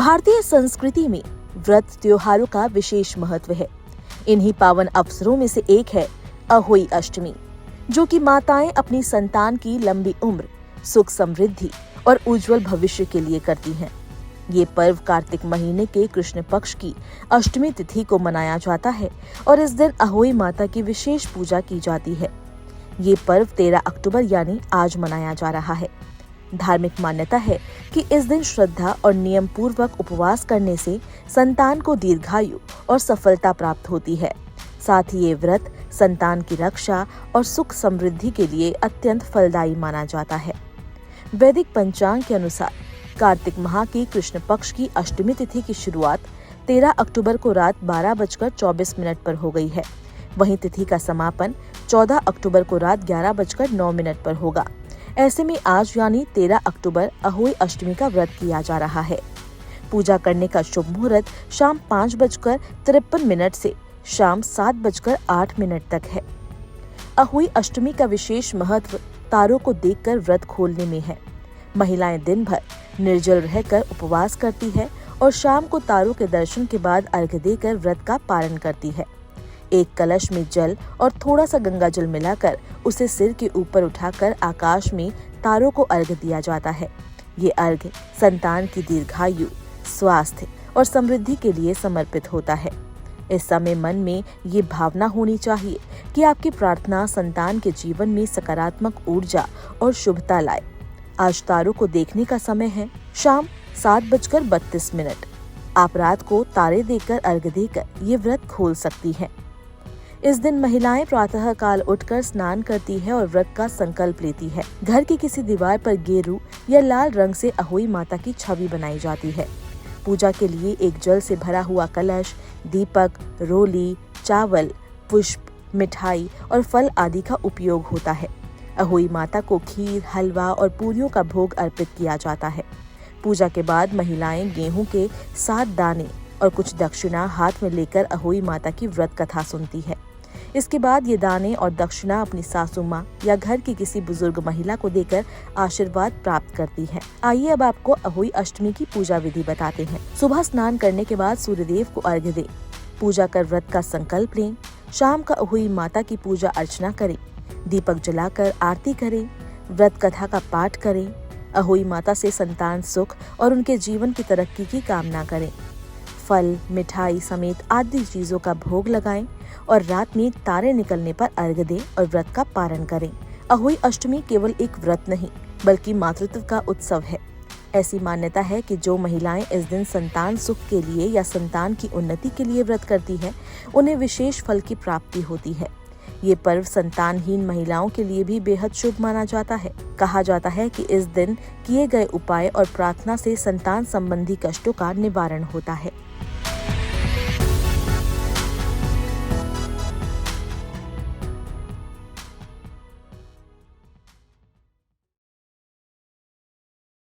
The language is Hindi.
भारतीय संस्कृति में व्रत त्योहारों का विशेष महत्व है। इन्हीं पावन अवसरों में से एक है अहोई अष्टमी, जो कि माताएं अपनी संतान की लंबी उम्र, सुख समृद्धि और उज्जवल भविष्य के लिए करती हैं। ये पर्व कार्तिक महीने के कृष्ण पक्ष की अष्टमी तिथि को मनाया जाता है और इस दिन अहोई माता की विशेष पूजा की जाती है। ये पर्व 13 अक्टूबर यानी आज मनाया जा रहा है। धार्मिक मान्यता है कि इस दिन श्रद्धा और नियम पूर्वक उपवास करने से संतान को दीर्घायु और सफलता प्राप्त होती है। साथ ही ये व्रत संतान की रक्षा और सुख समृद्धि के लिए अत्यंत फलदायी माना जाता है। वैदिक पंचांग के अनुसार कार्तिक माह की कृष्ण पक्ष की अष्टमी तिथि की शुरुआत 13 अक्टूबर को रात 12:24 पर हो गई है। वहीं तिथि का समापन 14 अक्टूबर को रात 11:09 पर होगा। ऐसे में आज यानी 13 अक्टूबर अहोई अष्टमी का व्रत किया जा रहा है। पूजा करने का शुभ मुहूर्त शाम 5:53 से शाम 7:08 तक है। अहोई अष्टमी का विशेष महत्व तारों को देखकर व्रत खोलने में है। महिलाएं दिन भर निर्जल रहकर उपवास करती है और शाम को तारों के दर्शन के बाद अर्घ्य देकर व्रत का पालन करती है। एक कलश में जल और थोड़ा सा गंगा जल मिलाकर उसे सिर के ऊपर उठाकर आकाश में तारों को अर्घ्य दिया जाता है। ये अर्घ्य संतान की दीर्घायु, स्वास्थ्य और समृद्धि के लिए समर्पित होता है। इस समय मन में ये भावना होनी चाहिए कि आपकी प्रार्थना संतान के जीवन में सकारात्मक ऊर्जा और शुभता लाए। आज तारों को देखने का समय है शाम 7:32। आप रात को तारे देखकर अर्घ्य देकर ये व्रत खोल सकती हैं। इस दिन महिलाएं प्रातः काल उठकर स्नान करती है और व्रत का संकल्प लेती है। घर की किसी दीवार पर गेरू या लाल रंग से अहोई माता की छवि बनाई जाती है। पूजा के लिए एक जल से भरा हुआ कलश, दीपक, रोली, चावल, पुष्प, मिठाई और फल आदि का उपयोग होता है। अहोई माता को खीर, हलवा और पूरियों का भोग अर्पित किया जाता है। पूजा के बाद महिलाएं गेहूं के 7 दाने और कुछ दक्षिणा हाथ में लेकर अहोई माता की व्रत कथा सुनती है। इसके बाद ये दाने और दक्षिणा अपनी सासू माँ या घर की किसी बुजुर्ग महिला को देकर आशीर्वाद प्राप्त करती है। आइए अब आपको अहोई अष्टमी की पूजा विधि बताते हैं। सुबह स्नान करने के बाद सूर्यदेव को अर्घ्य दें, पूजा कर व्रत का संकल्प लें। शाम का अहोई माता की पूजा अर्चना करें, दीपक जलाकर आरती करें, व्रत कथा का पाठ करें। अहोई माता से संतान सुख और उनके जीवन की तरक्की की कामना करें। फल, मिठाई समेत आदि चीजों का भोग लगाएं और रात में तारे निकलने पर अर्घ्य दें और व्रत का पारण करें। अहोई अष्टमी केवल एक व्रत नहीं बल्कि मातृत्व का उत्सव है। ऐसी मान्यता है कि जो महिलाएं इस दिन संतान सुख के लिए या संतान की उन्नति के लिए व्रत करती हैं, उन्हें विशेष फल की प्राप्ति होती है। ये पर्व संतानहीन महिलाओं के लिए भी बेहद शुभ माना जाता है। कहा जाता है कि इस दिन किए गए उपाय और प्रार्थना से संतान संबंधी कष्टों का निवारण होता है।